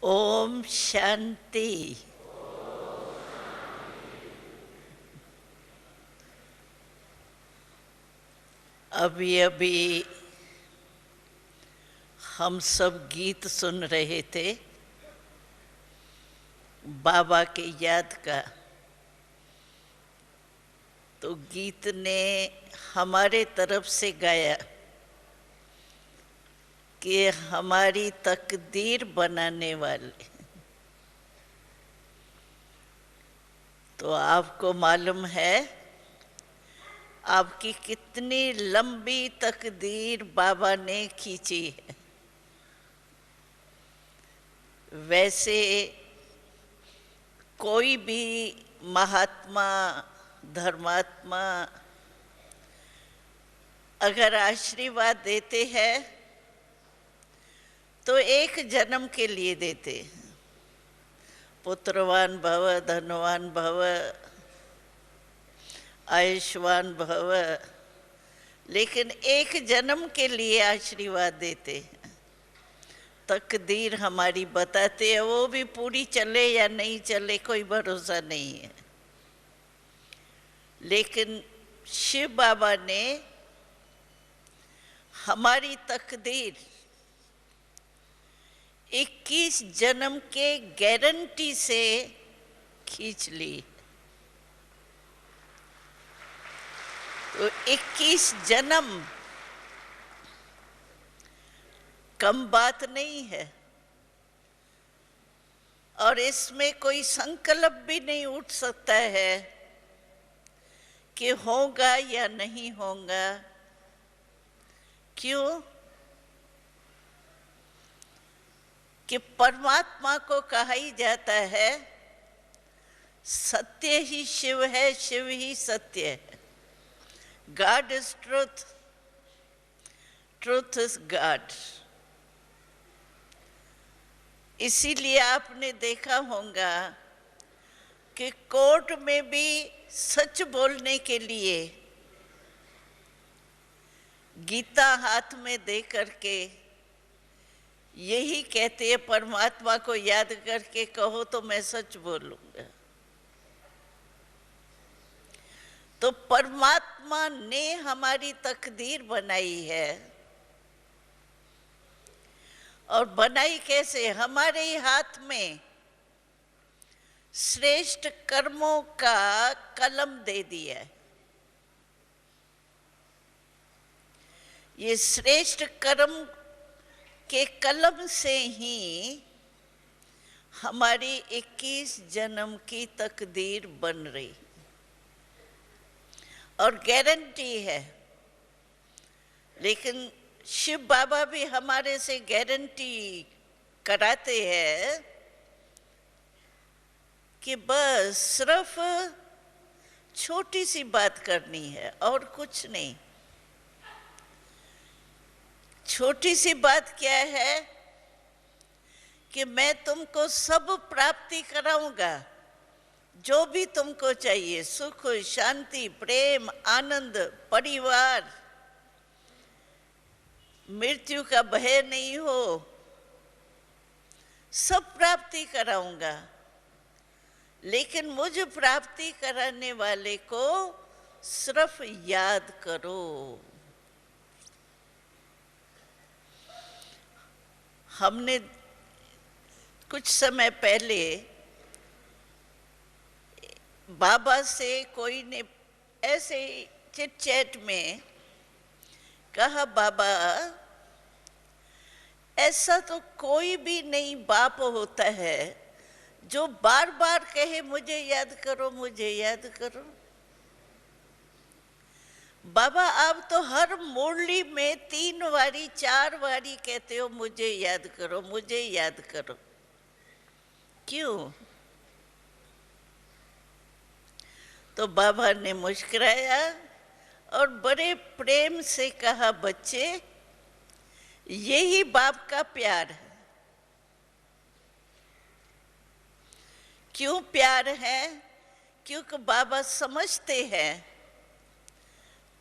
ओम शांति। अभी अभी हम सब गीत सुन रहे थे बाबा के याद का। तो गीत ने हमारे तरफ से गाया कि हमारी तकदीर बनाने वाले। तो आपको मालूम है आपकी कितनी लंबी तकदीर बाबा ने खींची है। वैसे कोई भी महात्मा धर्मात्मा अगर आशीर्वाद देते हैं तो एक जन्म के लिए देते हैं, पुत्रवान भव, धनवान भव, आयुष्मान भव, लेकिन एक जन्म के लिए आशीर्वाद देते हैं। तकदीर हमारी बताते हैं, वो भी पूरी चले या नहीं चले कोई भरोसा नहीं है। लेकिन शिव बाबा ने हमारी तकदीर 21 जन्म के गारंटी से खींच ली। तो 21 जन्म कम बात नहीं है, और इसमें कोई संकल्प भी नहीं उठ सकता है कि होगा या नहीं होगा। क्यों? कि परमात्मा को कहा ही जाता है सत्य ही शिव है, शिव ही सत्य है। God is truth, truth is God. इसीलिए आपने देखा होगा कि कोर्ट में भी सच बोलने के लिए गीता हाथ में दे करके यही कहते हैं, परमात्मा को याद करके कहो तो मैं सच बोलूंगा। तो परमात्मा ने हमारी तकदीर बनाई है, और बनाई कैसे? हमारे ही हाथ में श्रेष्ठ कर्मों का कलम दे दिया है। ये श्रेष्ठ कर्म के कलम से ही हमारी 21 जन्म की तकदीर बन रही, और गारंटी है। लेकिन शिव बाबा भी हमारे से गारंटी कराते हैं कि बस सिर्फ छोटी सी बात करनी है और कुछ नहीं। छोटी सी बात क्या है? कि मैं तुमको सब प्राप्ति कराऊंगा, जो भी तुमको चाहिए, सुख, शांति, प्रेम, आनंद, परिवार, मृत्यु का भय नहीं हो, सब प्राप्ति कराऊंगा। लेकिन मुझे प्राप्ति कराने वाले को सिर्फ याद करो। हमने कुछ समय पहले बाबा से कोई ने ऐसे चिट चैट में कहा, बाबा ऐसा तो कोई भी नहीं बाप होता है जो बार बार कहे मुझे याद करो, मुझे याद करो। बाबा आप तो हर मुरली में 3 बारी 4 बारी कहते हो मुझे याद करो, मुझे याद करो। क्यों? तो बाबा ने मुस्कुराया और बड़े प्रेम से कहा, बच्चे यही बाप का प्यार है। क्यों प्यार है? क्योंकि बाबा समझते हैं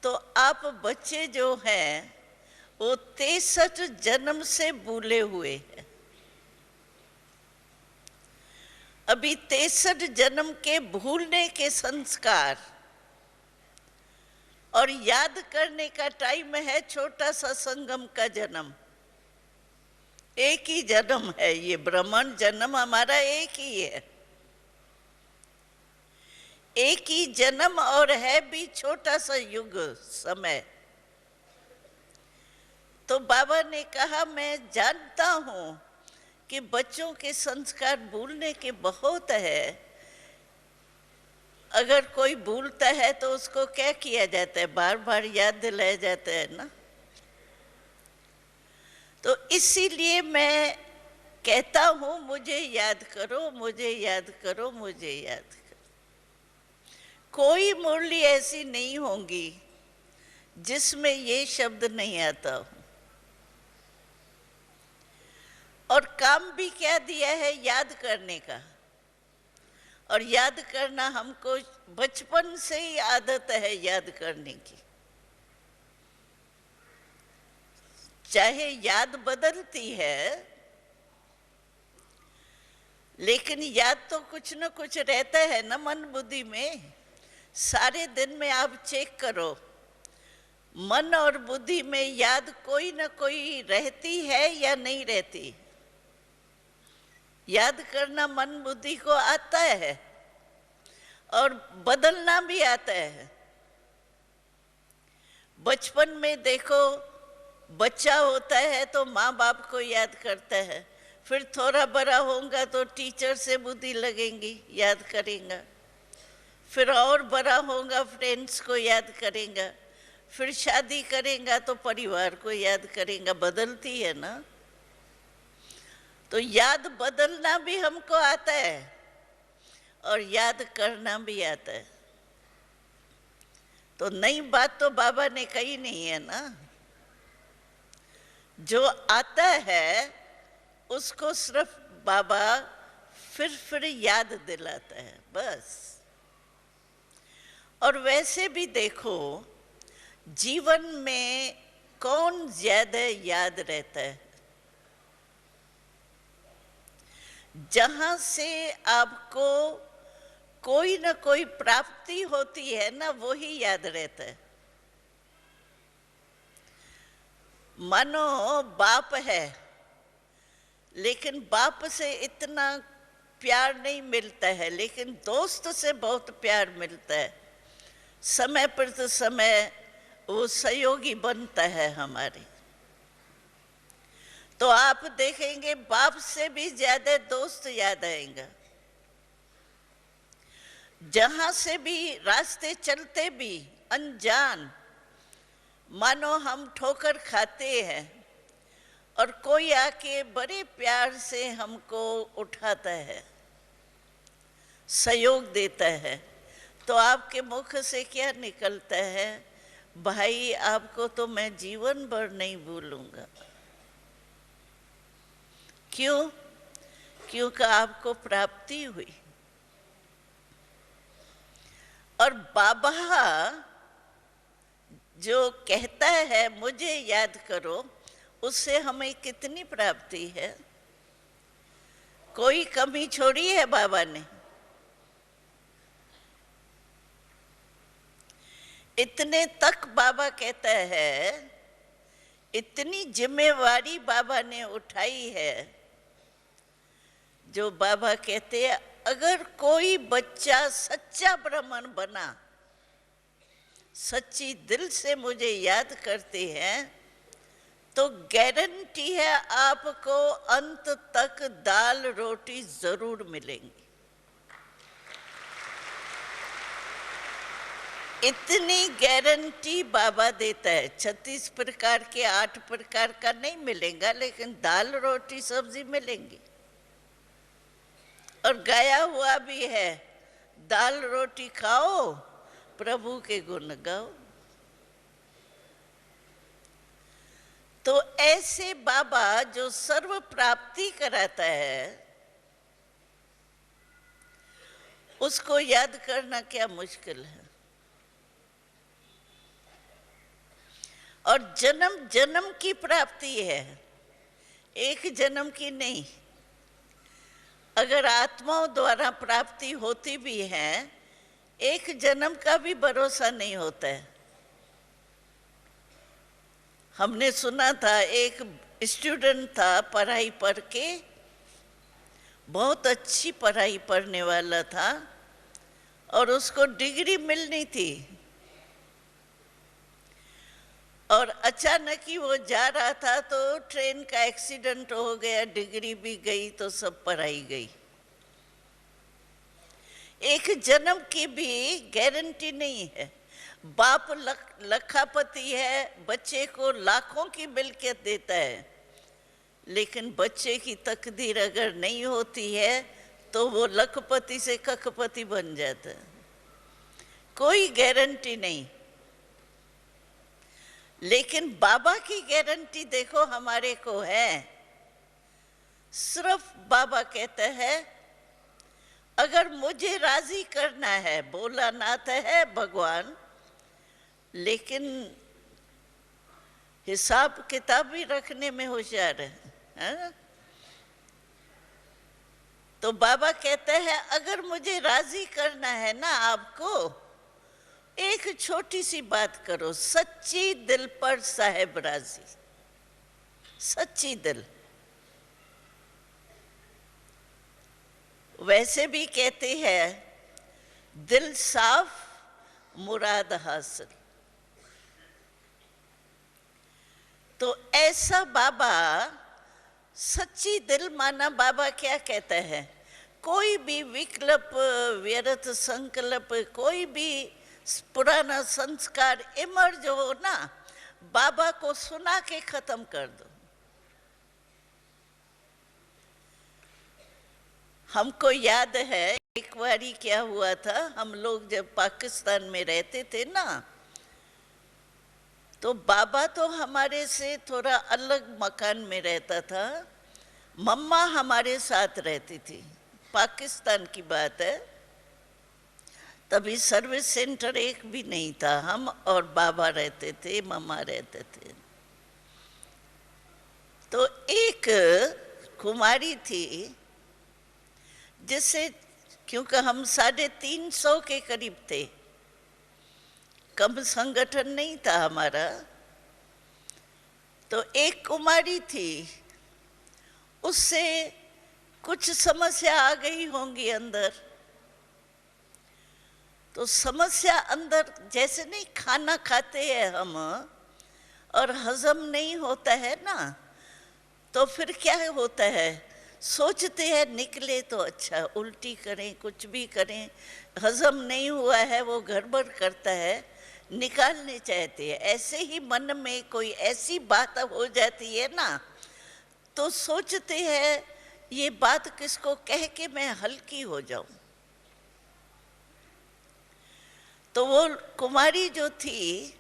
तो आप बच्चे जो हैं वो 63 जन्म से भूले हुए हैं। अभी 63 जन्म के भूलने के संस्कार और याद करने का टाइम है छोटा सा संगम का जन्म। एक ही जन्म है, ये ब्रह्मांड जन्म हमारा एक ही है, एक ही जन्म, और है भी छोटा सा युग समय। तो बाबा ने कहा मैं जानता हूं कि बच्चों के संस्कार भूलने के बहुत है। अगर कोई भूलता है तो उसको क्या किया जाता है, बार बार याद दिलाया जाता है ना। तो इसीलिए मैं कहता हूं मुझे याद करो, मुझे याद करो, मुझे याद करो। कोई मुरली ऐसी नहीं होगी जिसमें ये शब्द नहीं आता हो। और काम भी क्या दिया है, याद करने का। और याद करना हमको बचपन से ही आदत है याद करने की। चाहे याद बदलती है, लेकिन याद तो कुछ न कुछ रहता है ना मन बुद्धि में। सारे दिन में आप चेक करो, मन और बुद्धि में याद कोई न कोई रहती है या नहीं रहती। याद करना मन बुद्धि को आता है और बदलना भी आता है। बचपन में देखो, बच्चा होता है तो माँ बाप को याद करता है, फिर थोड़ा बड़ा होगा तो टीचर से बुद्धि लगेंगी, याद करेगा, फिर और बड़ा होगा फ्रेंड्स को याद करेगा, फिर शादी करेगा तो परिवार को याद करेगा। बदलती है ना। तो याद बदलना भी हमको आता है और याद करना भी आता है। तो नई बात तो बाबा ने कही नहीं है ना। जो आता है उसको सिर्फ बाबा फिर याद दिलाता है, बस। और वैसे भी देखो, जीवन में कौन ज्यादा याद रहता है? जहां से आपको कोई ना कोई प्राप्ति होती है ना, वो ही याद रहता है। मानो बाप है, लेकिन बाप से इतना प्यार नहीं मिलता है, लेकिन दोस्त से बहुत प्यार मिलता है। समय पर तो समय वो सहयोगी बनता है हमारे। तो आप देखेंगे बाप से भी ज्यादा दोस्त याद आएगा। जहां से भी रास्ते चलते भी अनजान, मानो हम ठोकर खाते हैं और कोई आके बड़े प्यार से हमको उठाता है, सहयोग देता है, तो आपके मुख से क्या निकलता है? भाई आपको तो मैं जीवन भर नहीं भूलूंगा। क्यों? क्योंकि आपको प्राप्ति हुई। और बाबा जो कहता है मुझे याद करो, उससे हमें कितनी प्राप्ति है? कोई कमी छोड़ी है बाबा ने? इतने तक बाबा कहता है, इतनी जिम्मेवारी बाबा ने उठाई है। जो बाबा कहते हैं, अगर कोई बच्चा सच्चा ब्राह्मण बना, सच्ची दिल से मुझे याद करते हैं, तो गारंटी है आपको अंत तक दाल रोटी जरूर मिलेंगी। इतनी गारंटी बाबा देता है। 36 प्रकार के 8 प्रकार का नहीं मिलेगा, लेकिन दाल रोटी सब्जी मिलेंगी। और गाया हुआ भी है, दाल रोटी खाओ प्रभु के गुण गाओ। तो ऐसे बाबा जो सर्व प्राप्ति कराता है, उसको याद करना क्या मुश्किल है। और जन्म जन्म की प्राप्ति है, एक जन्म की नहीं। अगर आत्माओं द्वारा प्राप्ति होती भी है, एक जन्म का भी भरोसा नहीं होता है। हमने सुना था एक स्टूडेंट था, पढ़ाई पढ़ के बहुत अच्छी पढ़ाई पढ़ने वाला था और उसको डिग्री मिलनी थी, और अचानक ही वो जा रहा था तो ट्रेन का एक्सीडेंट हो गया, डिग्री भी गई तो सब पढ़ाई गई। एक जन्म की भी गारंटी नहीं है। बाप लखापति है, बच्चे को लाखों की मिल्कियत देता है, लेकिन बच्चे की तकदीर अगर नहीं होती है तो वो लखपति से कखपति बन जाता है। कोई गारंटी नहीं। लेकिन बाबा की गारंटी देखो हमारे को है। सिर्फ बाबा कहते हैं अगर मुझे राजी करना है, भोलानाथ है भगवान, लेकिन हिसाब किताब भी रखने में होशियार है। तो बाबा कहते हैं अगर मुझे राजी करना है ना आपको, एक छोटी सी बात करो, सच्ची दिल पर साहेब राजी। सच्ची दिल। वैसे भी कहते हैं दिल साफ मुराद हासिल। तो ऐसा बाबा, सच्ची दिल माना बाबा क्या कहता है, कोई भी विकल्प, व्यर्थ संकल्प, कोई भी पुराना संस्कार इमर्ज हो ना, बाबा को सुना के खत्म कर दो। हमको याद है एक बारी क्या हुआ था, हम लोग जब पाकिस्तान में रहते थे ना, तो बाबा तो हमारे से थोड़ा अलग मकान में रहता था, मम्मा हमारे साथ रहती थी। पाकिस्तान की बात है, तभी सर्विस सेंटर एक भी नहीं था। हम और बाबा रहते थे, मम्मा रहते थे। तो एक कुमारी थी जिससे, क्योंकि हम 350 के करीब थे, कम संगठन नहीं था हमारा, तो एक कुमारी थी, उससे कुछ समस्या आ गई होंगी अंदर। तो समस्या अंदर, जैसे नहीं खाना खाते हैं हम और हजम नहीं होता है ना, तो फिर क्या होता है, सोचते हैं निकले तो अच्छा, उल्टी करें, कुछ भी करें, हजम नहीं हुआ है वो गड़बड़ करता है, निकालने चाहते हैं। ऐसे ही मन में कोई ऐसी बात हो जाती है ना, तो सोचते हैं ये बात किसको कह के मैं हल्की हो जाऊं। तो वो कुमारी जो थी,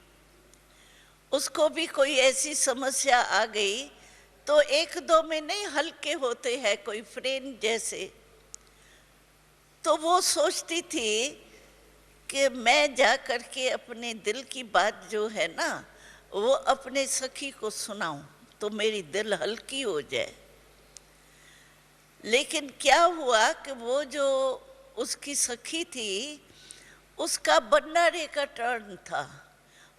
उसको भी कोई ऐसी समस्या आ गई, तो एक दो में नहीं हल्के होते हैं, कोई फ्रेंड जैसे। तो वो सोचती थी कि मैं जा कर के अपने दिल की बात जो है ना, वो अपने सखी को सुनाऊं तो मेरी दिल हल्की हो जाए। लेकिन क्या हुआ कि वो जो उसकी सखी थी, उसका भंडारे का टर्न था,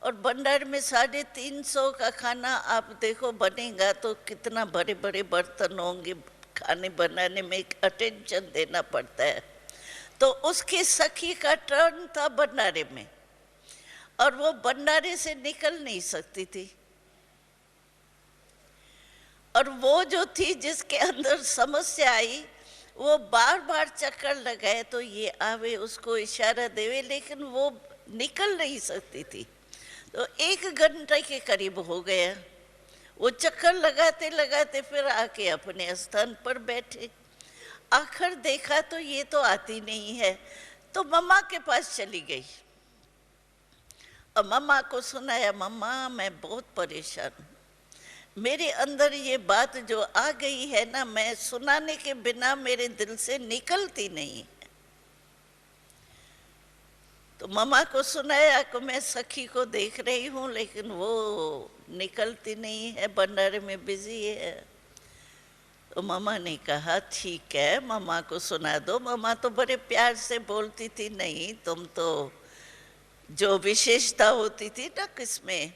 और भंडार में 350 का खाना आप देखो बनेगा तो कितना बड़े बड़े बर्तन होंगे, खाने बनाने में अटेंशन देना पड़ता है। तो उसकी सखी का टर्न था भंडारे में, और वो भंडारे से निकल नहीं सकती थी। और वो जो थी जिसके अंदर समस्या आई, वो बार बार चक्कर लगाए तो ये आवे, उसको इशारा देवे, लेकिन वो निकल नहीं सकती थी। तो 1 घंटे के करीब हो गया, वो चक्कर लगाते लगाते फिर आके अपने स्थान पर बैठे। आखिर देखा तो ये तो आती नहीं है, तो मम्मा के पास चली गई और मम्मा को सुनाया, मम्मा मैं बहुत परेशान हूँ, मेरे अंदर ये बात जो आ गई है ना, मैं सुनाने के बिना मेरे दिल से निकलती नहीं। तो मम्मा को सुनाया कि मैं सखी को देख रही हूँ, लेकिन वो निकलती नहीं है, भंडारे में बिजी है। तो मम्मा ने कहा ठीक है, मम्मा को सुना दो। मम्मा तो बड़े प्यार से बोलती थी, नहीं तुम तो जो विशेषता होती थी ना किसमें,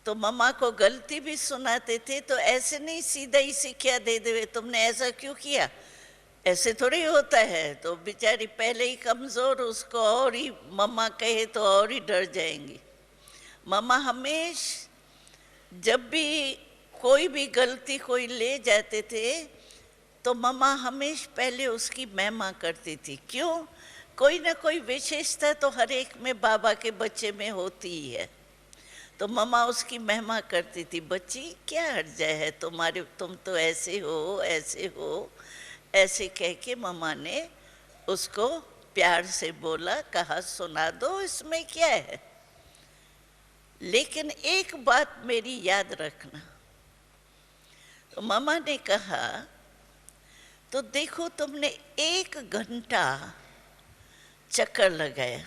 तो मम्मा को गलती भी सुनाते थे तो ऐसे नहीं सीधा ही सिक्ख्या दे दे, तुमने ऐसा क्यों किया, ऐसे थोड़ी होता है। तो बेचारी पहले ही कमज़ोर, उसको और ही मम्मा कहे तो और ही डर जाएंगी। मम्मा हमेश जब भी कोई भी गलती कोई ले जाते थे तो मम्मा हमेश पहले उसकी महिमा करती थी। क्यों? कोई ना कोई विशेषता तो हर एक में बाबा के बच्चे में होती ही है। तो मम्मा उसकी महिमा करती थी, बच्ची क्या हर्ज है तुम्हारे, तुम तो ऐसे हो ऐसे हो, ऐसे कह के मम्मा ने उसको प्यार से बोला, कहा सुना दो, इसमें क्या है। लेकिन एक बात मेरी याद रखना। तो मम्मा ने कहा तो देखो तुमने 1 घंटा चक्कर लगाया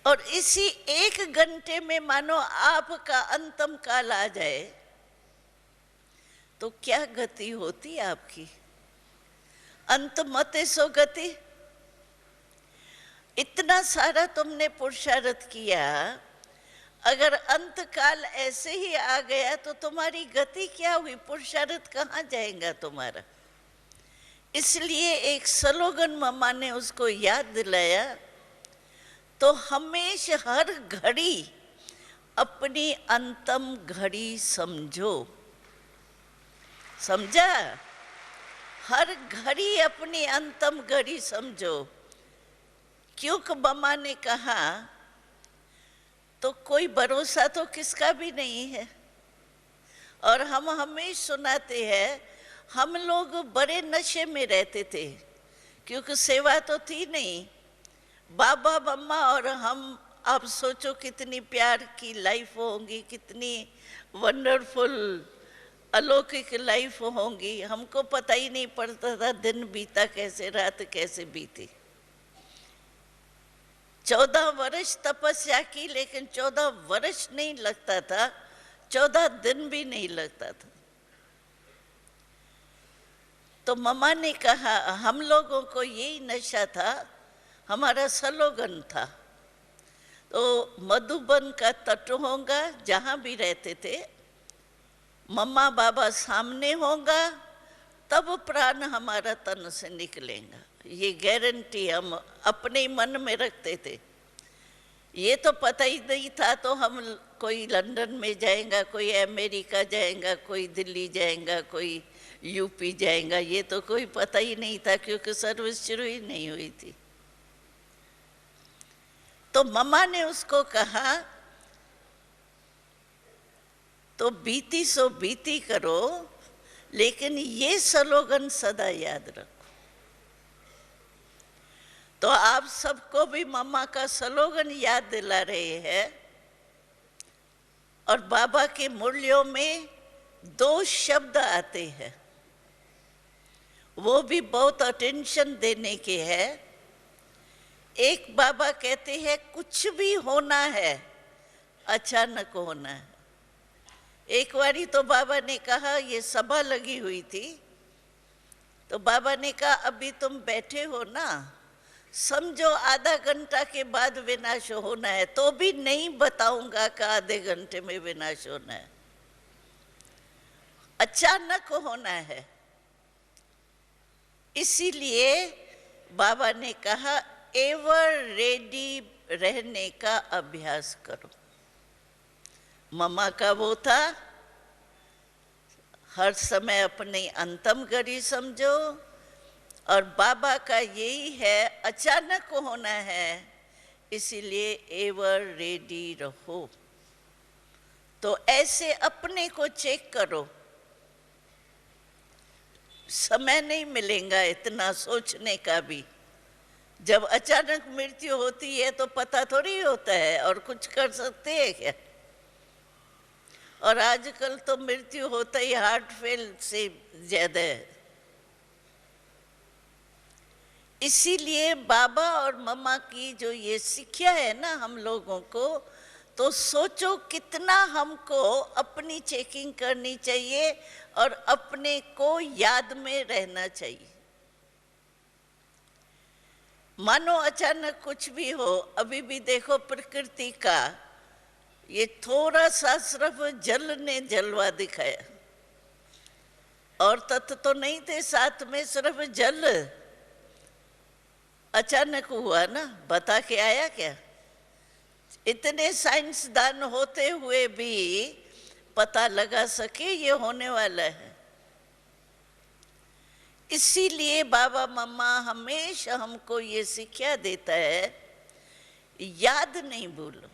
और इसी 1 घंटे में मानो आपका अंतम काल आ जाए तो क्या गति होती आपकी? अंत मते सो गति। इतना सारा तुमने पुरुषार्थ किया, अगर अंत काल ऐसे ही आ गया तो तुम्हारी गति क्या हुई? पुरुषार्थ कहाँ जाएगा तुम्हारा? इसलिए एक स्लोगन मम्मा ने उसको याद दिलाया, तो हमेशा हर घड़ी अपनी अंतम घड़ी समझो। समझा? हर घड़ी अपनी अंतम घड़ी समझो। क्योंकि मम्मा ने कहा तो कोई भरोसा तो किसका भी नहीं है। और हम हमेशा सुनाते हैं, हम लोग बड़े नशे में रहते थे क्योंकि सेवा तो थी नहीं। बाबा मम्मा और हम, आप सोचो कितनी प्यार की लाइफ होंगी, कितनी वंडरफुल अलौकिक लाइफ होंगी। हमको पता ही नहीं पड़ता था दिन बीता कैसे, रात कैसे बीती। 14 वर्ष तपस्या की, लेकिन 14 वर्ष नहीं लगता था, 14 दिन भी नहीं लगता था। तो मम्मा ने कहा हम लोगों को यही नशा था, हमारा स्लोगन था। तो मधुबन का तट होगा, जहाँ भी रहते थे, मम्मा बाबा सामने होगा तब प्राण हमारा तन से निकलेगा, ये गारंटी हम अपने मन में रखते थे। ये तो पता ही नहीं था तो हम कोई लंदन में जाएगा, कोई अमेरिका जाएगा, कोई दिल्ली जाएगा, कोई यूपी जाएगा, ये तो कोई पता ही नहीं था क्योंकि सर्विस शुरू ही नहीं हुई थी। तो मम्मा ने उसको कहा तो बीती सो बीती करो, लेकिन ये स्लोगन सदा याद रखो। तो आप सबको भी मम्मा का स्लोगन याद दिला रहे हैं। और बाबा के मूल्यों में 2 शब्द आते हैं, वो भी बहुत अटेंशन देने के हैं। एक बाबा कहते हैं कुछ भी होना है अचानक होना है। एक बारी तो बाबा ने कहा, ये सभा लगी हुई थी, तो बाबा ने कहा अभी तुम बैठे हो ना, समझो आधा घंटा के बाद विनाश होना है, तो भी नहीं बताऊंगा कि आधे घंटे में विनाश होना है, अचानक होना है। इसीलिए बाबा ने कहा एवर रेडी रहने का अभ्यास करो। मम्मा का वो था, हर समय अपनी अंतम घड़ी समझो, और बाबा का यही है अचानक होना है, इसीलिए एवर रेडी रहो। तो ऐसे अपने को चेक करो, समय नहीं मिलेगा इतना सोचने का भी। जब अचानक मृत्यु होती है तो पता थोड़ी होता है और कुछ कर सकते हैं क्या। और आजकल तो मृत्यु होता ही हार्ट फेल से ज्यादा है। इसीलिए बाबा और मम्मा की जो ये शिक्षा है ना हम लोगों को, तो सोचो कितना हमको अपनी चेकिंग करनी चाहिए और अपने को याद में रहना चाहिए। मानो अचानक कुछ भी हो, अभी भी देखो प्रकृति का ये थोड़ा सा सिर्फ जल ने जलवा दिखाया, और तत्व तो नहीं थे साथ में, सिर्फ जल अचानक हुआ ना, बता के आया क्या? इतने साइंसदान होते हुए भी पता लगा सके ये होने वाला है। इसीलिए बाबा मम्मा हमेशा हमको ये शिक्षा देता है, याद नहीं भूलो।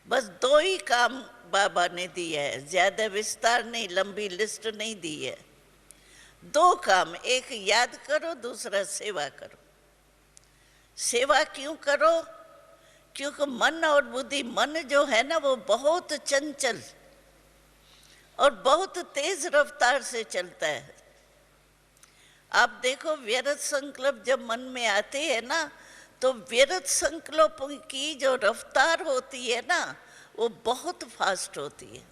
बस 2 ही काम बाबा ने दिया है, ज्यादा विस्तार नहीं, लंबी लिस्ट नहीं दी है। 2 काम, एक याद करो, दूसरा सेवा करो। सेवा क्यों करो? क्योंकि मन और बुद्धि, मन जो है ना वो बहुत चंचल और बहुत तेज रफ्तार से चलता है। आप देखो व्यर्थ संकल्प जब मन में आते हैं ना, तो व्यर्थ संकल्पों की जो रफ्तार होती है ना वो बहुत फास्ट होती है।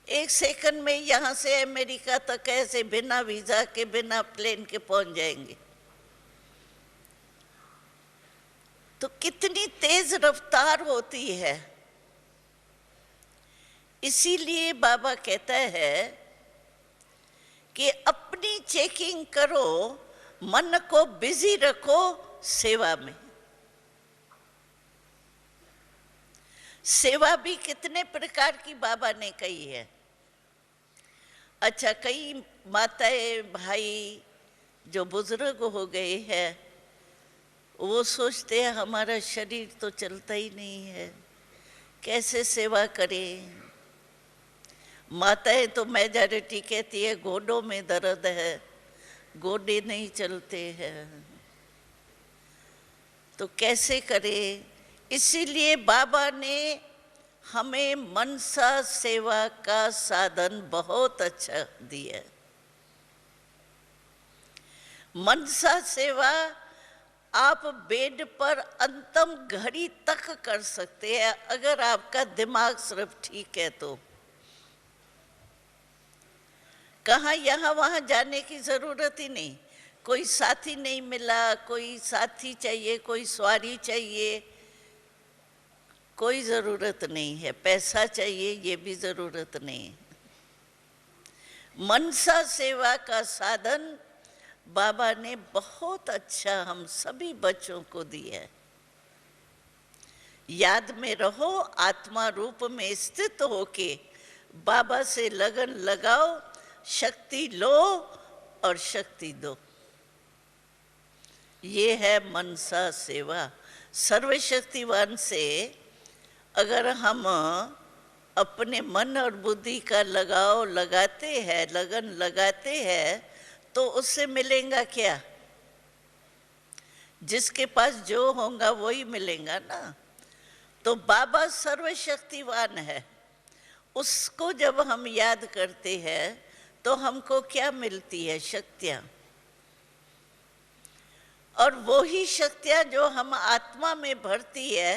1 सेकंड में यहाँ से अमेरिका तक ऐसे बिना वीजा के, बिना प्लेन के पहुंच जाएंगे। तो कितनी तेज रफ्तार होती है। इसीलिए बाबा कहता है कि अपनी चेकिंग करो, मन को बिजी रखो सेवा में। सेवा भी कितने प्रकार की बाबा ने कही है। अच्छा, कई माताएं भाई जो बुजुर्ग हो गए हैं वो सोचते हैं हमारा शरीर तो चलता ही नहीं है, कैसे सेवा करें। माताएं तो मेजॉरिटी कहती है गोडों में दर्द है, गोडे नहीं चलते हैं, तो कैसे करें। इसीलिए बाबा ने हमें मनसा सेवा का साधन बहुत अच्छा दिया। मनसा सेवा आप बेड पर अंतिम घड़ी तक कर सकते हैं, अगर आपका दिमाग सिर्फ ठीक है तो। कहाँ यहाँ वहाँ जाने की जरूरत ही नहीं। कोई साथी नहीं मिला, कोई साथी चाहिए, कोई सवारी चाहिए, कोई ज़रूरत नहीं है। पैसा चाहिए, ये भी ज़रूरत नहीं है। मनसा सेवा का साधन बाबा ने बहुत अच्छा हम सभी बच्चों को दिया है। याद में रहो, आत्मा रूप में स्थित होके बाबा से लगन लगाओ, शक्ति लो और शक्ति दो। ये है मनसा सेवा। सर्वशक्तिवान से अगर हम अपने मन और बुद्धि का लगाव लगाते हैं, लगन लगाते हैं, तो उससे मिलेगा क्या? जिसके पास जो होगा वही मिलेगा ना। तो बाबा सर्वशक्तिवान है, उसको जब हम याद करते हैं तो हमको क्या मिलती है? शक्तियाँ। और वो ही शक्तियाँ जो हम आत्मा में भरती है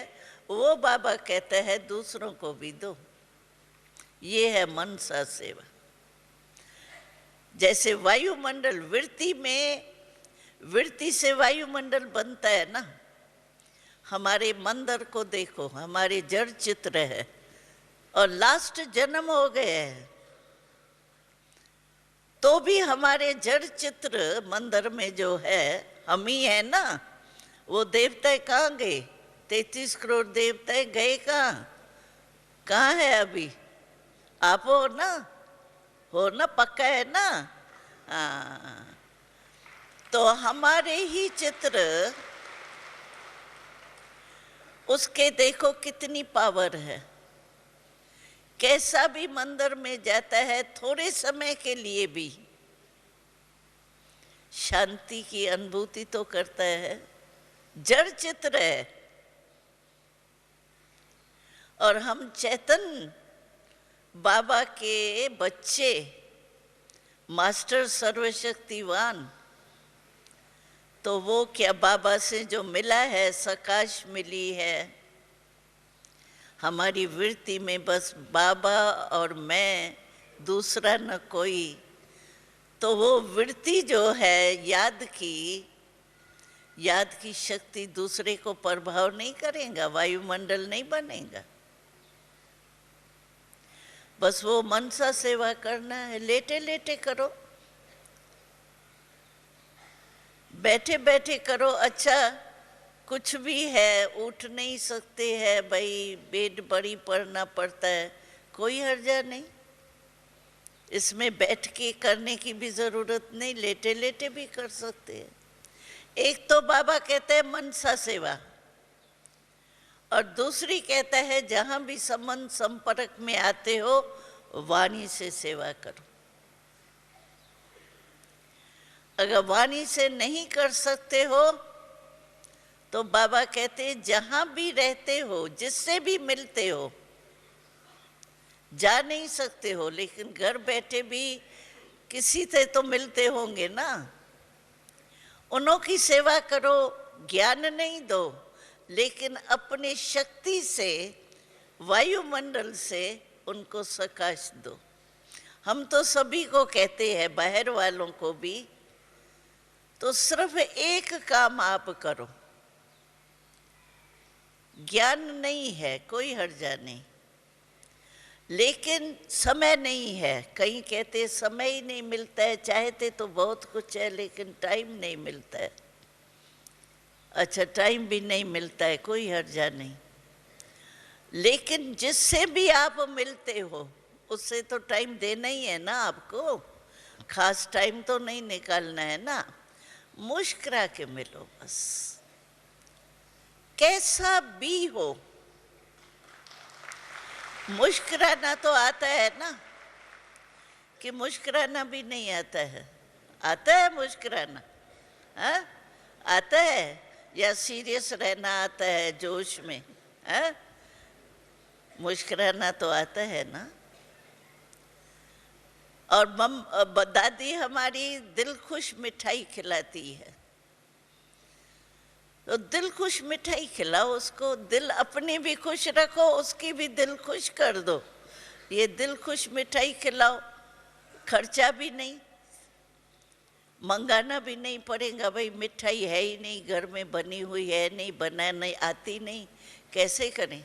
वो बाबा कहते हैं दूसरों को भी दो। ये है मनसा सेवा। जैसे वायुमंडल, वृत्ति में, वृत्ति से वायुमंडल बनता है ना। हमारे मंदिर को देखो, हमारे जड़ चित्र है और लास्ट जन्म हो गए हैं, तो भी हमारे जड़ चित्र मंदिर में जो है हम ही है ना। वो देवता कहाँ गए? 33 करोड़ देवता गए कहाँ? कहाँ है अभी? आप हो ना, पक्का है ना? तो हमारे ही चित्र, उसके देखो कितनी पावर है। कैसा भी मंदिर में जाता है, थोड़े समय के लिए भी शांति की अनुभूति तो करता है। जड़ चित्र है। और हम चैतन्य बाबा के बच्चे, मास्टर सर्वशक्तिवान, तो वो क्या बाबा से जो मिला है, सकाश मिली है, हमारी वृत्ति में बस बाबा और मैं, दूसरा न कोई, तो वो वृत्ति जो है याद की शक्ति दूसरे को प्रभाव नहीं करेगा, वायुमंडल नहीं बनेगा। बस वो मनसा सेवा करना है, लेटे लेटे करो, बैठे बैठे करो। अच्छा कुछ भी है, उठ नहीं सकते हैं भाई, बेड बड़ी पड़ना पड़ता है, कोई हर्जा नहीं, इसमें बैठ के करने की भी जरूरत नहीं, लेटे लेटे भी कर सकते हैं। एक तो बाबा कहते हैं मनसा सेवा, और दूसरी कहता है जहां भी संबंध संपर्क में आते हो वाणी से सेवा करो। अगर वाणी से नहीं कर सकते हो तो बाबा कहते हैं जहां भी रहते हो, जिससे भी मिलते हो, जा नहीं सकते हो लेकिन घर बैठे भी किसी से तो मिलते होंगे ना, उन्हों की सेवा करो। ज्ञान नहीं दो लेकिन अपनी शक्ति से, वायुमंडल से उनको प्रकाश दो। हम तो सभी को कहते हैं, बाहर वालों को भी, तो सिर्फ एक काम आप करो। ज्ञान नहीं है, कोई हर्जा नहीं, लेकिन समय नहीं है। कहीं कहते समय ही नहीं मिलता है, चाहते तो बहुत कुछ है लेकिन टाइम नहीं मिलता है। अच्छा टाइम भी नहीं मिलता है, कोई हर्जा नहीं, लेकिन जिससे भी आप मिलते हो उससे तो टाइम देना ही है ना आपको, खास टाइम तो नहीं निकालना है ना। मुस्कुरा के मिलो बस, कैसा भी हो। मुस्कुराना तो आता है ना, कि मुस्कुराना भी नहीं आता है? आता है मुस्कुराना? हाँ आता है, या सीरियस रहना आता है जोश में? हाँ मुस्कुराना तो आता है ना। और दादी हमारी दिल खुश मिठाई खिलाती है, तो दिल खुश मिठाई खिलाओ उसको, दिल अपनी भी खुश रखो, उसकी भी दिल खुश कर दो। ये दिल खुश मिठाई खिलाओ, खर्चा भी नहीं, मंगाना भी नहीं पड़ेगा। भाई मिठाई है ही नहीं घर में, बनी हुई है नहीं, बनाने आती नहीं, कैसे करें?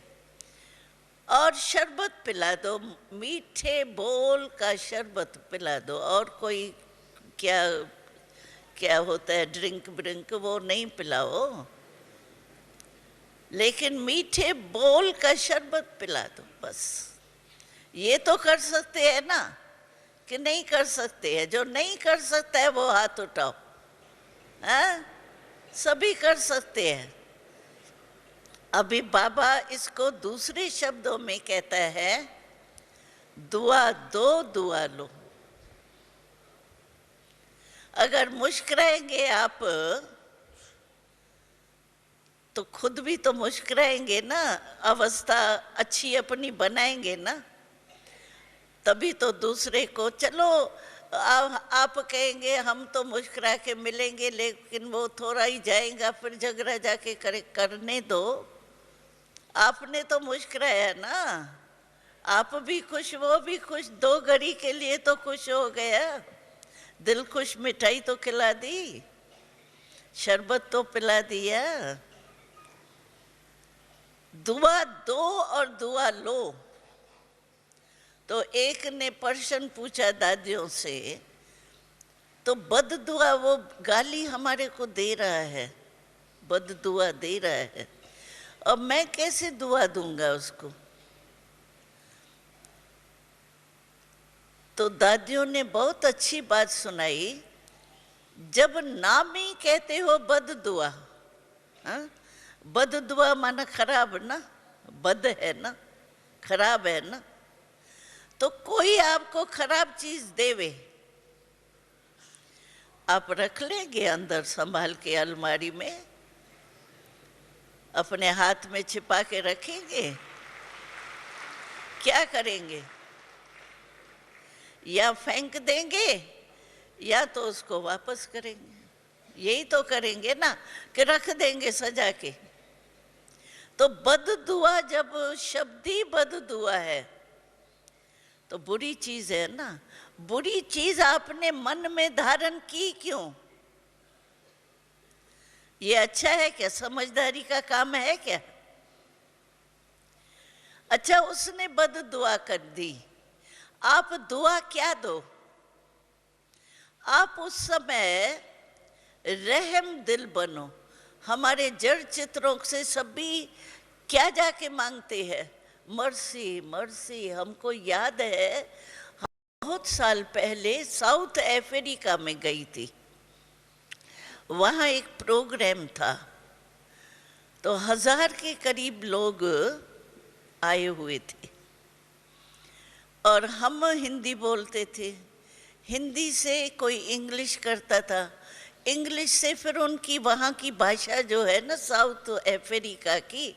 और शरबत पिला दो, मीठे बोल का शरबत पिला दो। और कोई क्या क्या होता है ड्रिंक वो नहीं पिलाओ, लेकिन मीठे बोल का शरबत पिला दो बस। ये तो कर सकते हैं ना, कि नहीं कर सकते हैं? जो नहीं कर सकता है वो हाथ उठाओ। हाँ सभी कर सकते हैं। अभी बाबा इसको दूसरे शब्दों में कहता है, दुआ दो दुआ लो। अगर मुस्कुराएंगे आप तो खुद भी तो मुस्कुराएंगे ना, अवस्था अच्छी अपनी बनाएंगे ना, तभी तो दूसरे को। चलो आप कहेंगे हम तो मुस्कुरा के मिलेंगे, लेकिन वो थोड़ा ही जाएगा फिर झगड़ा जाके करने दो। आपने तो मुस्कुराया ना, आप भी खुश वो भी खुश, दो घड़ी के लिए तो खुश हो गया। दिल खुश मिठाई तो खिला दी, शरबत तो पिला दिया। दुआ दो और दुआ लो। तो एक ने प्रश्न पूछा दादियों से, तो बद दुआ वो गाली हमारे को दे रहा है, बद दुआ दे रहा है, अब मैं कैसे दुआ दूंगा उसको? तो दादियों ने बहुत अच्छी बात सुनाई, जब नाम ही कहते हो बद दुआ, हाँ बद दुआ माना खराब ना, बद है ना, खराब है ना। तो कोई आपको खराब चीज देवे, आप रख लेंगे अंदर संभाल के अलमारी में, अपने हाथ में छिपा के रखेंगे? क्या करेंगे? या फेंक देंगे या तो उसको वापस करेंगे। यही तो करेंगे ना, कि रख देंगे सजा के। तो बद दुआ, जब शब्द ही बद दुआ है तो बुरी चीज है ना। बुरी चीज आपने मन में धारण की क्यों? ये अच्छा है क्या? समझदारी का काम है क्या? अच्छा, उसने बद दुआ कर दी, आप दुआ क्या दो? आप उस समय रहम दिल बनो। हमारे जड़ चित्रों से सभी क्या जाके मांगते हैं? Mercy mercy. हमको याद है, बहुत साल पहले साउथ अफ्रीका में गई थी, वहाँ एक प्रोग्राम था, तो 1000 के करीब लोग आए हुए थे और हम हिंदी बोलते थे। हिंदी से कोई इंग्लिश करता था, इंग्लिश से फिर उनकी वहाँ की भाषा जो है ना साउथ अफ्रीका की,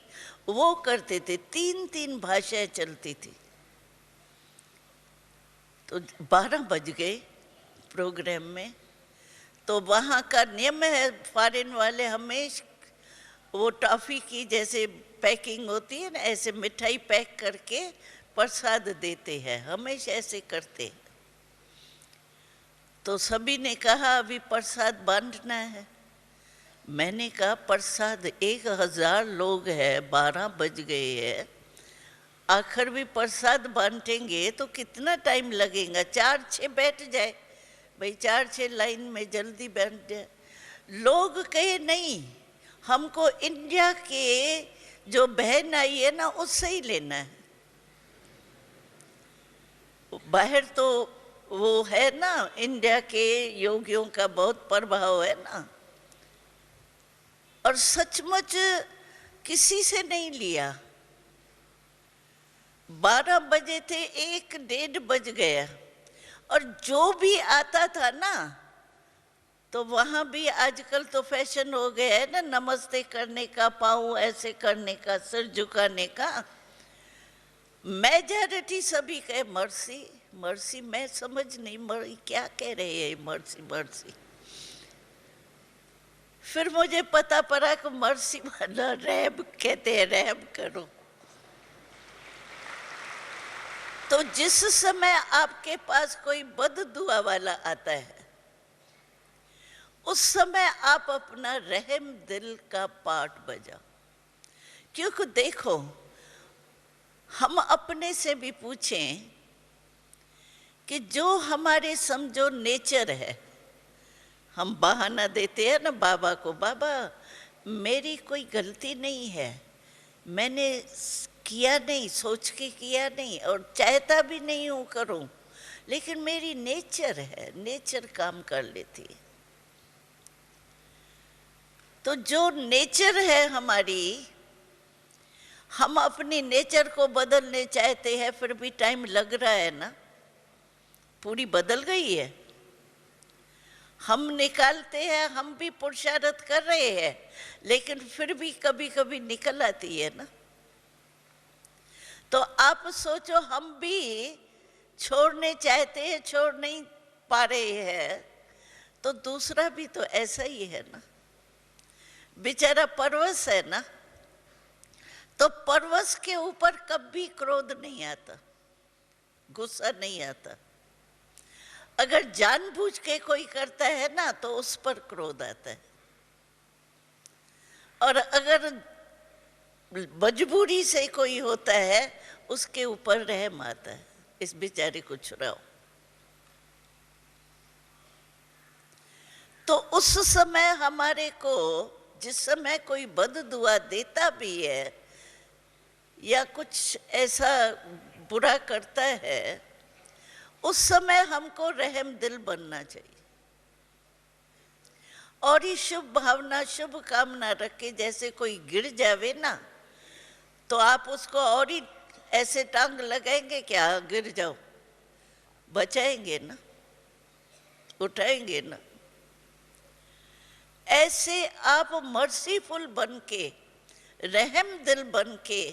वो करते थे। 3 भाषाएं चलती थी। तो 12 बज गए प्रोग्राम में। तो वहाँ का नियम है, फॉरेन वाले हमेशा वो टॉफ़ी की जैसे पैकिंग होती है ना, ऐसे मिठाई पैक करके प्रसाद देते हैं, हमेशा ऐसे करते हैं। तो सभी ने कहा अभी प्रसाद बांटना है। मैंने कहा प्रसाद 1000 लोग हैं, 12 बज गए हैं, आखिर भी प्रसाद बांटेंगे तो कितना टाइम लगेगा? 4-6 बैठ जाए भाई, 4-6 लाइन में जल्दी बैठ जाए। लोग कहे नहीं, हमको इंडिया के जो बहन आई है ना उससे ही लेना है। बाहर तो वो है ना, इंडिया के योगियों का बहुत प्रभाव है ना, और सचमुच किसी से नहीं लिया। 12 बजे थे, 1-1:30 बज गया, और जो भी आता था ना, तो वहाँ भी आजकल तो फैशन हो गया है ना नमस्ते करने का, पाँव ऐसे करने का, सिर झुकाने का। मेजॉरिटी सभी कहे मर्सी मर्सी। मैं समझ नहीं मरी क्या कह रहे हैं मर्सी मर्सी। फिर मुझे पता पड़ा कि मर्सी वाला रहम कहते हैं, रहम करो। तो जिस समय आपके पास कोई बद दुआ वाला आता है, उस समय आप अपना रहम दिल का पाठ बजाओ। क्योंकि देखो, हम अपने से भी पूछें कि जो हमारे समझो नेचर है, हम बहाना देते हैं ना बाबा को, बाबा मेरी कोई गलती नहीं है, मैंने किया नहीं, सोच के किया नहीं, और चाहता भी नहीं हूँ करूँ, लेकिन मेरी नेचर है, नेचर काम कर लेती है। तो जो नेचर है हमारी, हम अपनी नेचर को बदलने चाहते हैं, फिर भी टाइम लग रहा है ना। पूरी बदल गई है, हम निकालते हैं, हम भी पुरुषार्थ कर रहे हैं, लेकिन फिर भी कभी कभी निकल आती है ना। तो आप सोचो, हम भी छोड़ने चाहते हैं, छोड़ नहीं पा रहे हैं, तो दूसरा भी तो ऐसा ही है ना, बेचारा परवश है ना। तो परवश के ऊपर कभी क्रोध नहीं आता, गुस्सा नहीं आता। अगर जानबूझ के कोई करता है ना तो उस पर क्रोध आता है, और अगर मजबूरी से कोई होता है उसके ऊपर रहम आता है, इस बेचारे को छुड़ाओ। तो उस समय हमारे को, जिस समय कोई बद दुआ देता भी है या कुछ ऐसा बुरा करता है, उस समय हमको रहम दिल बनना चाहिए, और ही शुभ भावना, शुभ कामना रख के। जैसे कोई गिर जावे ना, तो आप उसको और ही ऐसे टांग लगाएंगे क्या? गिर जाओ, बचाएंगे ना, उठाएंगे ना। ऐसे आप मर्सीफुल बन के, रहम दिल बन के,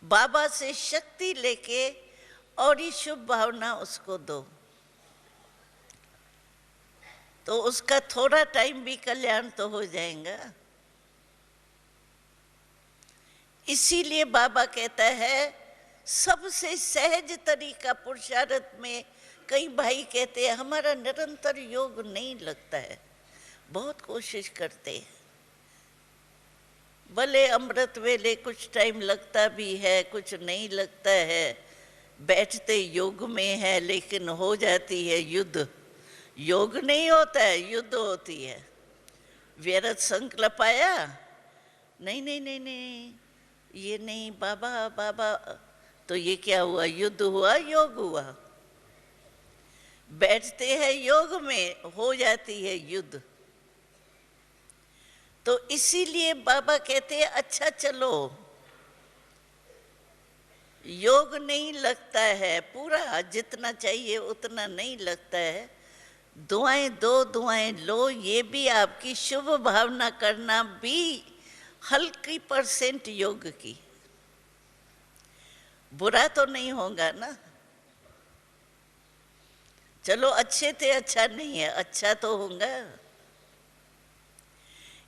बाबा से शक्ति लेके और ही शुभ भावना उसको दो, तो उसका थोड़ा टाइम भी कल्याण तो हो जाएगा। इसीलिए बाबा कहता है सबसे सहज तरीका पुरुषार्थ में। कई भाई कहते हैं हमारा निरंतर योग नहीं लगता है, बहुत कोशिश करते हैं, भले अमृत वेले कुछ टाइम लगता भी है, कुछ नहीं लगता है, बैठते योग में है, लेकिन हो जाती है युद्ध। योग नहीं होता है, युद्ध होती है। व्यर्थ संकल्प आया, नहीं नहीं नहीं नहीं ये नहीं बाबा बाबा, तो ये क्या हुआ? युद्ध हुआ, योग हुआ। बैठते हैं योग में, हो जाती है युद्ध। तो इसीलिए बाबा कहते हैं अच्छा चलो, योग नहीं लगता है पूरा, जितना चाहिए उतना नहीं लगता है, दुआएं दो, दुआएं लो, ये भी आपकी शुभ भावना करना भी हल्की % योग की। बुरा तो नहीं होगा ना? चलो अच्छे थे, अच्छा नहीं है, अच्छा तो होगा।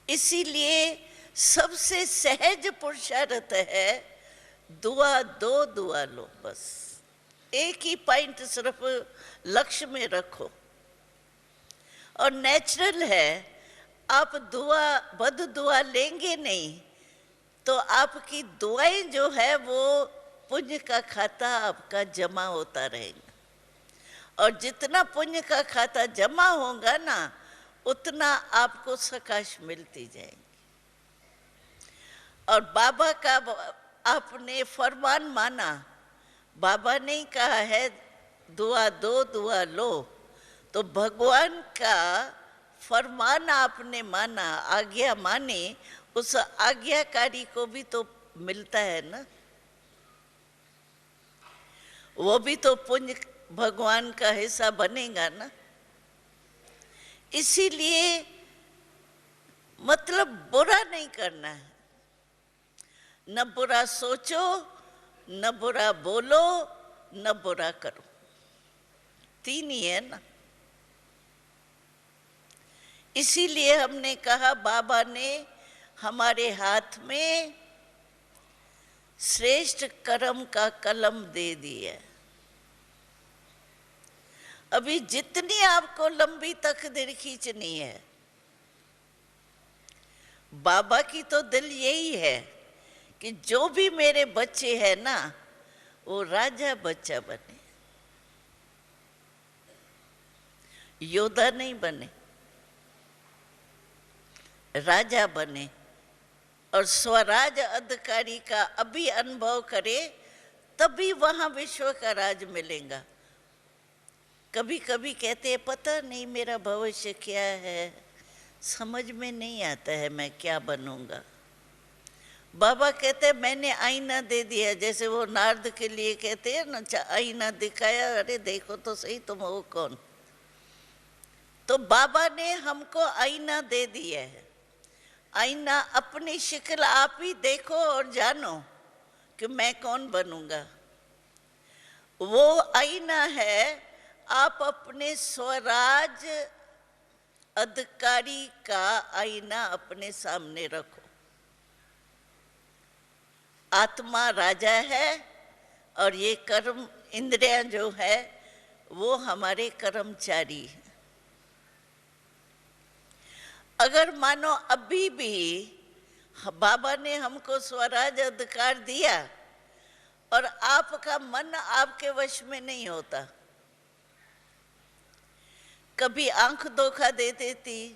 इसीलिए सबसे सहज पुरुषार्थ है दुआ दो, दुआ लो, बस एक ही पॉइंट सिर्फ लक्ष्य में रखो। और नेचुरल है, आप दुआ बद दुआ लेंगे नहीं तो आपकी दुआएं जो है वो पुण्य का खाता आपका जमा होता रहेगा। और जितना पुण्य का खाता जमा होगा ना, उतना आपको सकाश मिलती जाएगी। और बाबा का आपने फरमान माना, बाबा ने कहा है दुआ दो, दुआ लो, तो भगवान का फरमान आपने माना, आज्ञा मानी, उस आज्ञाकारी को भी तो मिलता है ना, वो भी तो पुण्य भगवान का हिस्सा बनेगा ना। इसीलिए मतलब बुरा नहीं करना है, न बुरा सोचो, न बुरा बोलो, न बुरा करो, 3 ही है ना। इसीलिए हमने कहा बाबा ने हमारे हाथ में श्रेष्ठ कर्म का कलम दे दिया। अभी जितनी आपको लंबी तकदीर खींचनी है, बाबा की तो दिल यही है कि जो भी मेरे बच्चे हैं ना, वो राजा बच्चा बने, योद्धा नहीं बने, राजा बने और स्वराज अधिकारी का अभी अनुभव करे, तभी वहां विश्व का राज मिलेगा। कभी कभी कहते हैं पता नहीं मेरा भविष्य क्या है, समझ में नहीं आता है मैं क्या बनूंगा। बाबा कहते हैं मैंने आईना दे दिया, जैसे वो नारद के लिए कहते हैं ना, आईना दिखाया, अरे देखो तो सही तुम हो कौन। तो बाबा ने हमको आईना दे दिया है। आईना अपनी शक्ल आप ही देखो और जानो कि मैं कौन बनूंगा। वो आईना है, आप अपने स्वराज अधिकारी का आईना अपने सामने रखो। आत्मा राजा है और ये कर्म इंद्रियां जो है वो हमारे कर्मचारी हैं। अगर मानो अभी भी बाबा ने हमको स्वराज अधिकार दिया और आपका मन आपके वश में नहीं होता, कभी आंख धोखा दे देती,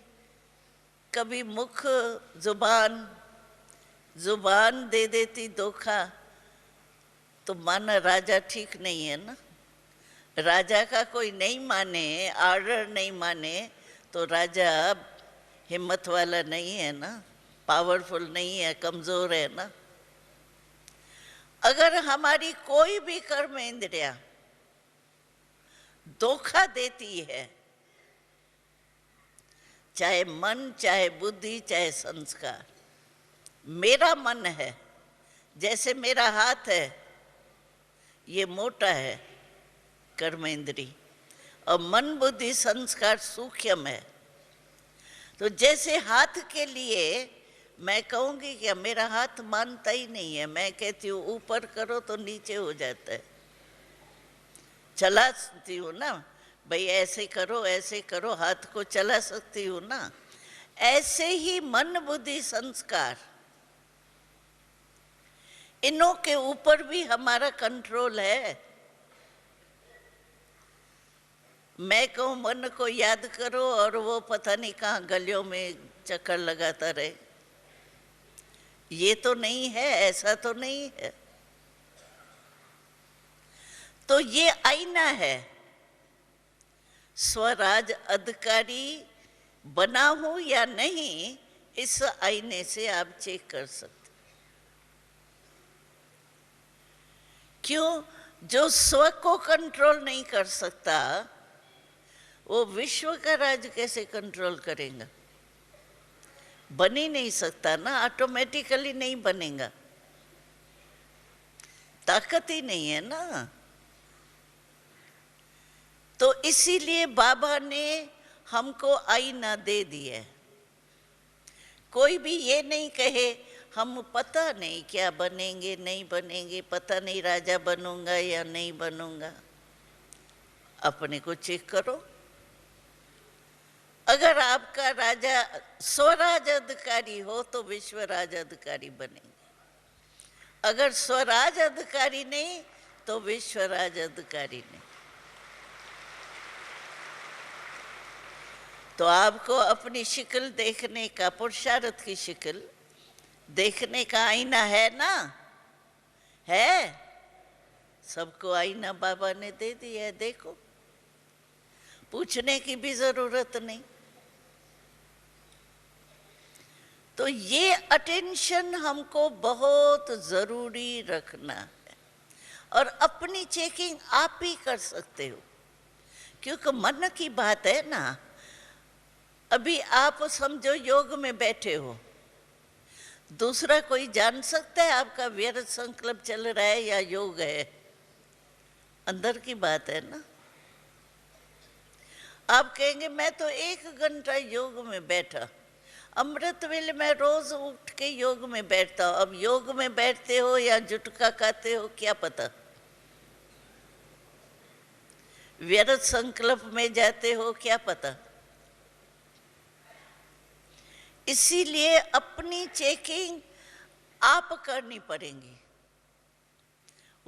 कभी मुख जुबान दे देती धोखा, तो माना राजा ठीक नहीं है ना। राजा का कोई नहीं माने, ऑर्डर नहीं माने, तो राजा हिम्मत वाला नहीं है ना, पावरफुल नहीं है, कमजोर है ना। अगर हमारी कोई भी कर्म इंद्रिया धोखा देती है, चाहे मन, चाहे बुद्धि, चाहे संस्कार, मेरा मन है, जैसे मेरा हाथ है, ये मोटा है कर्म इंद्री, और मन बुद्धि संस्कार सूक्ष्म है। तो जैसे हाथ के लिए मैं कहूँगी क्या, मेरा हाथ मानता ही नहीं है। मैं कहती हूँ ऊपर करो तो नीचे हो जाता है। चला सकती हूँ ना भाई, ऐसे करो, हाथ को चला सकती हूँ ना। ऐसे ही मन बुद्धि संस्कार, इनों के ऊपर भी हमारा कंट्रोल है। मैं कहूँ मन को याद करो और वो पता नहीं कहाँ गलियों में चक्कर लगाता रहे, ये तो नहीं है, ऐसा तो नहीं है। तो ये आईना है। स्वराज अधिकारी बना हूं या नहीं, इस आईने से आप चेक कर सकते। क्यों? जो स्व को कंट्रोल नहीं कर सकता, वो विश्व का राज कैसे कंट्रोल करेगा? बन ही नहीं सकता ना, ऑटोमेटिकली नहीं बनेगा, ताकत ही नहीं है ना। तो इसीलिए बाबा ने हमको आईना दे दिया। कोई भी ये नहीं कहे हम पता नहीं क्या बनेंगे नहीं बनेंगे, पता नहीं राजा बनूंगा या नहीं बनूंगा। अपने को चेक करो। अगर आपका राजा स्वराज अधिकारी हो तो विश्व राज अधिकारी बनेंगे, अगर स्वराज अधिकारी नहीं तो विश्व राज अधिकारी नहीं। तो आपको अपनी शिक्ल देखने का, पुरुषार्थ की शिक्ल देखने का आईना है ना? है, सबको आईना बाबा ने दे दिया है, देखो, पूछने की भी जरूरत नहीं। तो ये अटेंशन हमको बहुत जरूरी रखना है, और अपनी चेकिंग आप ही कर सकते हो, क्योंकि मन की बात है ना। अभी आप समझो योग में बैठे हो, दूसरा कोई जान सकता है आपका व्यर्थ संकल्प चल रहा है या योग है? अंदर की बात है ना। आप कहेंगे मैं तो 1 घंटा योग में बैठा, अमृत वेले मैं रोज उठ के योग में बैठता हूं। अब योग में बैठते हो या जुटका खाते हो क्या पता, व्यर्थ संकल्प में जाते हो क्या पता। इसीलिए अपनी चेकिंग आप करनी पड़ेगी।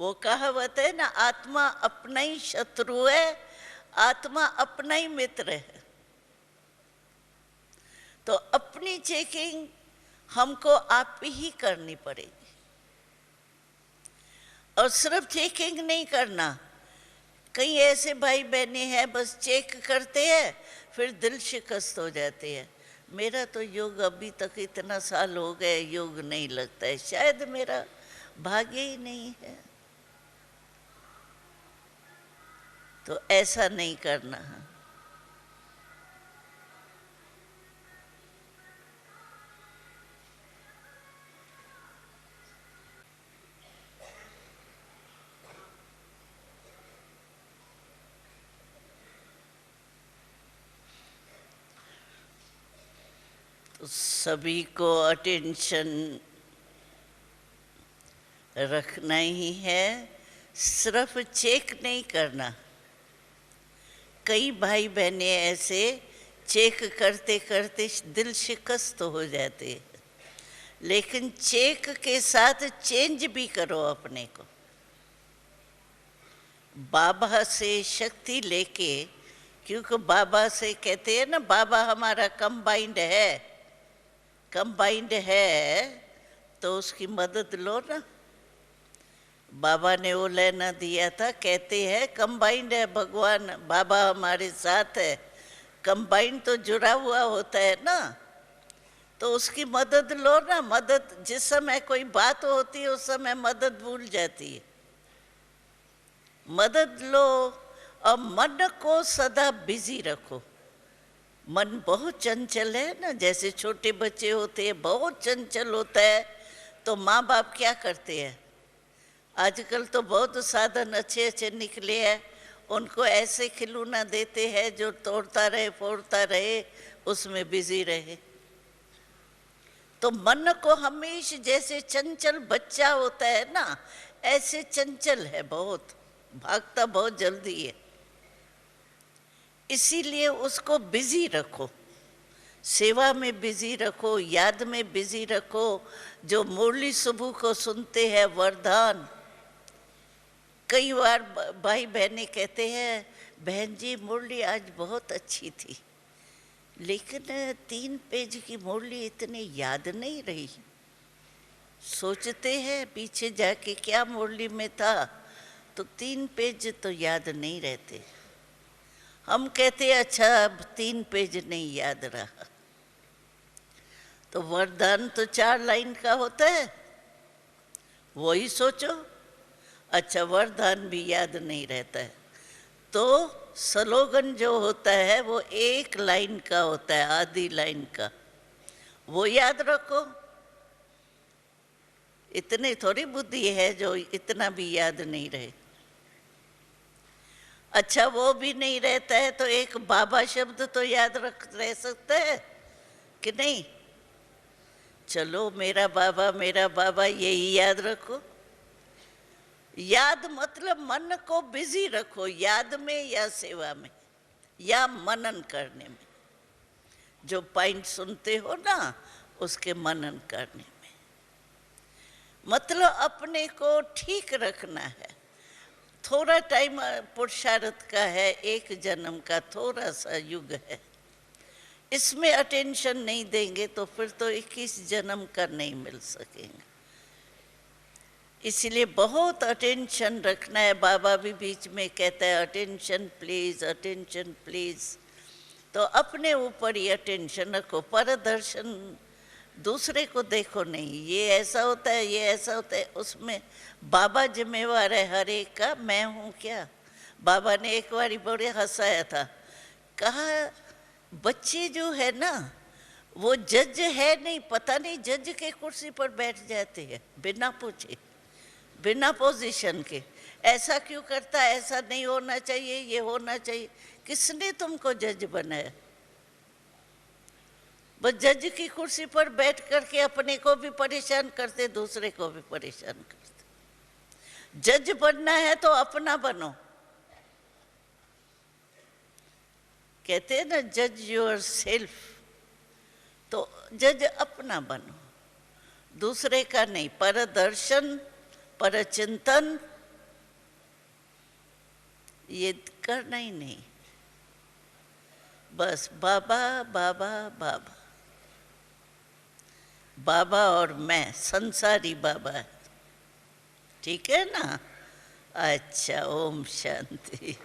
वो कहावत है ना, आत्मा अपना ही शत्रु है, आत्मा अपना ही मित्र है। तो अपनी चेकिंग हमको आप ही करनी पड़ेगी। और सिर्फ चेकिंग नहीं करना, कई ऐसे भाई बहने हैं बस चेक करते हैं फिर दिल शिकस्त हो जाते हैं। मेरा तो योग अभी तक इतना साल हो गए, योग नहीं लगता है, शायद मेरा भाग्य ही नहीं है। तो ऐसा नहीं करना है। तो सभी को अटेंशन रखना ही है, सिर्फ चेक नहीं करना। कई भाई बहने ऐसे चेक करते करते दिल शिकस्त हो जाते हैं, लेकिन चेक के साथ चेंज भी करो अपने को। बाबा से शक्ति लेके, क्योंकि बाबा से कहते हैं ना, बाबा हमारा कंबाइंड है, तो उसकी मदद लो ना। बाबा ने वो लेना दिया था, कहते हैं कंबाइंड है भगवान, बाबा हमारे साथ है। कंबाइंड तो जुड़ा हुआ होता है ना, तो उसकी मदद लो ना। मदद, जिस समय कोई बात होती है उस समय मदद भूल जाती है। मदद लो और मन को सदा बिजी रखो। मन बहुत चंचल है ना, जैसे छोटे बच्चे होते हैं बहुत चंचल होता है। तो माँ बाप क्या करते हैं, आजकल तो बहुत साधन अच्छे अच्छे निकले हैं, उनको ऐसे खिलौना देते हैं जो तोड़ता रहे फोड़ता रहे, उसमें बिजी रहे। तो मन को हमेशा जैसे चंचल बच्चा होता है ना, ऐसे चंचल है, बहुत भागता बहुत जल्दी है। इसीलिए उसको बिजी रखो, सेवा में बिजी रखो, याद में बिजी रखो। जो मुरली सुबह को सुनते हैं वरदान, कई बार भाई बहनें कहते हैं बहन जी मुरली आज बहुत अच्छी थी, लेकिन 3 पेज की मुरली इतनी याद नहीं रही। सोचते हैं पीछे जाके क्या मुरली में था, तो 3 पेज तो याद नहीं रहते। हम कहते अच्छा अब 3 पेज नहीं याद रहा। तो वरदान तो 4 लाइन का होता है, वही सोचो। अच्छा वरदान भी याद नहीं रहता है, तो स्लोगन जो होता है वो 1 लाइन का होता है, आधी लाइन का, वो याद रखो। इतनी थोड़ी बुद्धि है जो इतना भी याद नहीं रहे। अच्छा वो भी नहीं रहता है तो एक बाबा शब्द तो याद रह सकता है कि नहीं? चलो मेरा बाबा यही याद रखो। याद मतलब मन को बिजी रखो, याद में या सेवा में या मनन करने में। जो पॉइंट सुनते हो ना उसके मनन करने में, मतलब अपने को ठीक रखना है। थोड़ा टाइम पुरुषार्थ का है, 1 जन्म का थोड़ा सा युग है, इसमें अटेंशन नहीं देंगे तो फिर तो 21 जन्म का नहीं मिल सकेंगे। इसलिए बहुत अटेंशन रखना है। बाबा भी बीच में कहता है अटेंशन प्लीज, अटेंशन प्लीज। तो अपने ऊपर ही अटेंशन रखो, परदर्शन दूसरे को देखो नहीं, ये ऐसा होता है, ये ऐसा होता है, उसमें बाबा जिम्मेवार है हर एक का, मैं हूँ क्या? बाबा ने एक बार बड़े हंसाया था, कहा बच्चे जो है ना वो जज है नहीं, पता नहीं जज के कुर्सी पर बैठ जाते हैं बिना पूछे, बिना पोजीशन के। ऐसा क्यों करता है, ऐसा नहीं होना चाहिए, ये होना चाहिए। किसने तुमको जज बनाया? बस जज की कुर्सी पर बैठ करके अपने को भी परेशान करते, दूसरे को भी परेशान करते। जज बनना है तो अपना बनो। कहते हैं ना जज योर सेल्फ, तो जज अपना बनो, दूसरे का नहीं। परदर्शन, परचिंतन ये करना ही नहीं। बस बाबा बाबा बाबा, बाबा और मैं, संसारी बाबा है, ठीक है ना? अच्छा, ओम शांति।